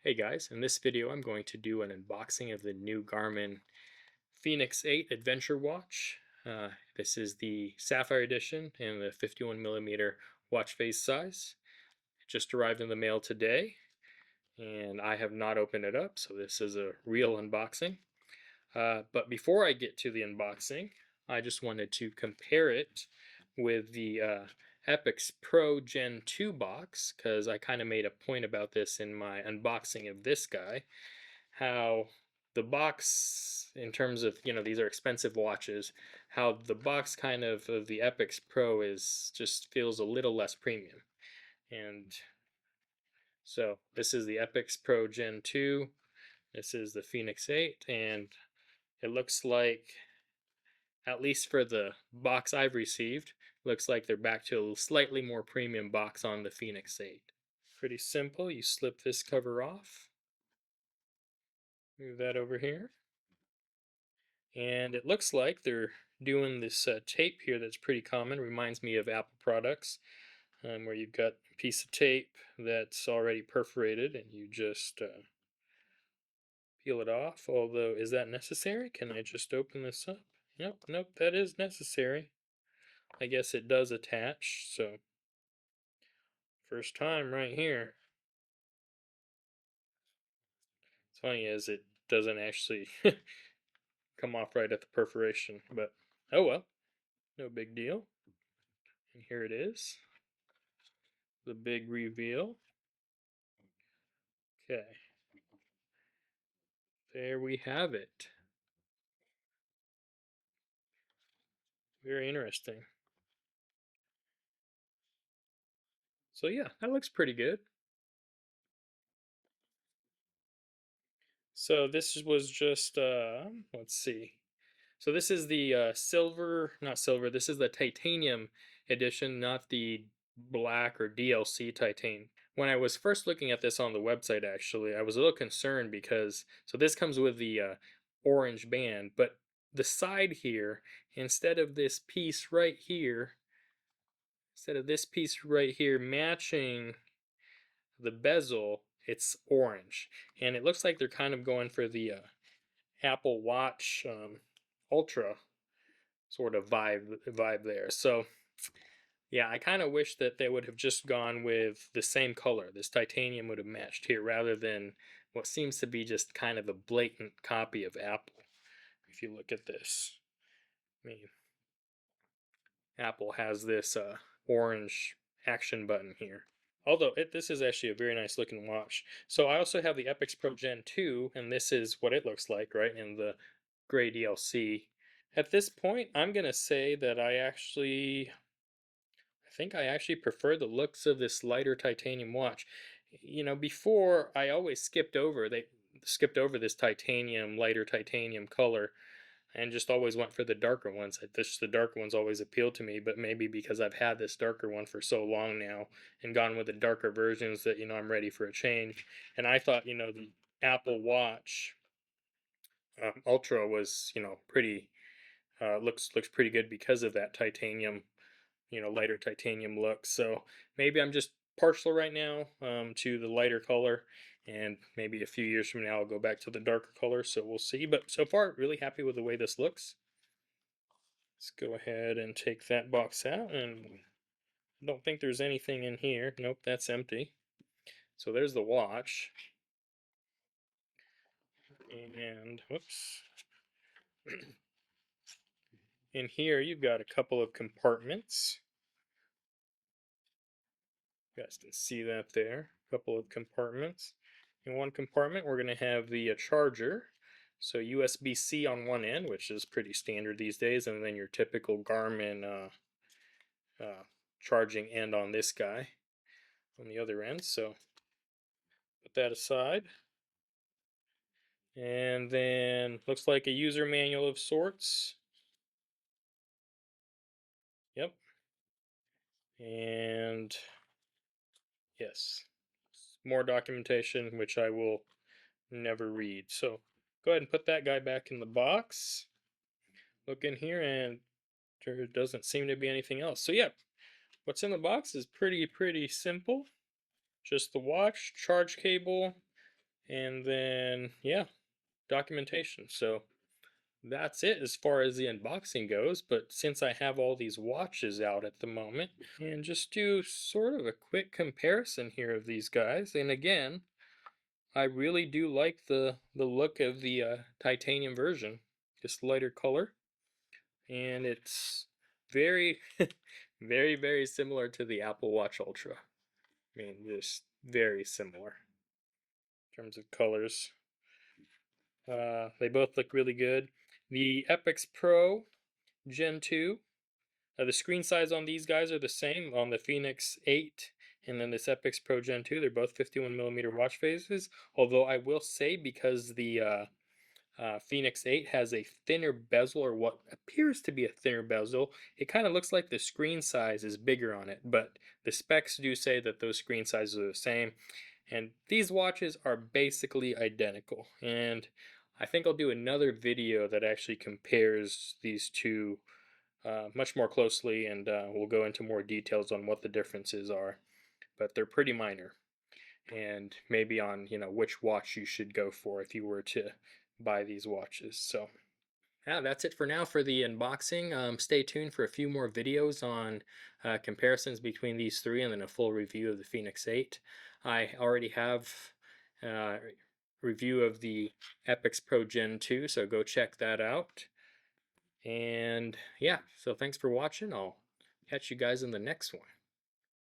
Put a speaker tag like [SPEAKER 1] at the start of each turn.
[SPEAKER 1] Hey guys, in this video I'm going to do an unboxing of the new Garmin Fenix 8 Adventure Watch. This is the Sapphire Edition in the 51mm watch face size. It just arrived in the mail today and I have not opened it up, so this is a real unboxing. But before I get to the unboxing, I just wanted to compare it with the Epix Pro Gen 2 box, because I kind of made a point about this in my unboxing of this guy, how the box, in terms of, these are expensive watches, how the box kind of the Epix Pro is just feels a little less premium. And so this is the Epix Pro Gen 2, this is the Fenix 8, and it looks like, at least for the box I've received, looks like they're back to a slightly more premium box on the Fenix 8. Pretty simple. You slip this cover off, move that over here, and it looks like they're doing this tape here that's pretty common. Reminds me of Apple products, where you've got a piece of tape that's already perforated and you just peel it off. Although, is that necessary? Can I just open this up? Nope, that is necessary. I guess it does attach, so first time right here. What's funny is it doesn't actually come off right at the perforation, but oh well, no big deal. And here it is, the big reveal. Okay, there we have it. Very interesting. So yeah, that looks pretty good. So this was just, let's see. So this is the not silver, this is the titanium edition, not the black or DLC titanium. When I was first looking at this on the website, actually, I was a little concerned because, so this comes with the orange band, but the side here, instead of this piece right here, matching the bezel, it's orange. And it looks like they're kind of going for the Apple Watch Ultra sort of vibe there. So yeah, I kind of wish that they would have just gone with the same color. This titanium would have matched here rather than what seems to be just kind of a blatant copy of Apple. If you look at this, I mean, Apple has this orange action button here. Although this is actually a very nice looking watch. So I also have the Epix Pro Gen 2, and this is what it looks like, right, in the gray DLC. At this point, I'm going to say that I think I actually prefer the looks of this lighter titanium watch. Before I always they skipped over this lighter titanium color, and just always went for the darker ones. The darker ones always appealed to me, but maybe because I've had this darker one for so long now and gone with the darker versions that, I'm ready for a change. And I thought, the Apple Watch Ultra was, pretty, looks pretty good because of that titanium, lighter titanium look. So maybe I'm just partial right now to the lighter color, and maybe a few years from now I'll go back to the darker color, so we'll see. But so far, really happy with the way this looks. Let's go ahead and take that box out, and I don't think there's anything in here. Nope, that's empty. So there's the watch. And whoops. In here you've got a couple of compartments. You guys can see that there. A couple of compartments. In one compartment we're going to have the charger. So USB-C on one end, which is pretty standard these days, and then your typical Garmin charging end on this guy on the other end. So put that aside. And then looks like a user manual of sorts. Yep. And yes, more documentation, which I will never read. So go ahead and put that guy back in the box. Look in here, and there doesn't seem to be anything else. So yeah, what's in the box is pretty simple. Just the watch, charge cable, And then, yeah, documentation. So that's it as far as the unboxing goes. But since I have all these watches out at the moment, and just do sort of a quick comparison here of these guys. And again, I really do like the look of the titanium version, just lighter color, and it's very, very similar to the Apple Watch Ultra. I mean, just very similar in terms of colors. They both look really good. The Epix Pro Gen 2, the screen size on these guys are the same on the Fenix 8 and then this Epix Pro Gen 2. They're both 51mm watch faces. Although I will say, because the Fenix 8 has a thinner bezel, or what appears to be a thinner bezel, it kind of looks like the screen size is bigger on it, but the specs do say that those screen sizes are the same. And these watches are basically identical. And I think I'll do another video that actually compares these two much more closely, and we'll go into more details on what the differences are. But they're pretty minor, and maybe on which watch you should go for if you were to buy these watches. So yeah, that's it for now for the unboxing. Stay tuned for a few more videos on comparisons between these three, and then a full review of the Fenix 8. I already have a review of the Epix Pro Gen 2, so go check that out. And yeah, so thanks for watching. I'll catch you guys in the next one.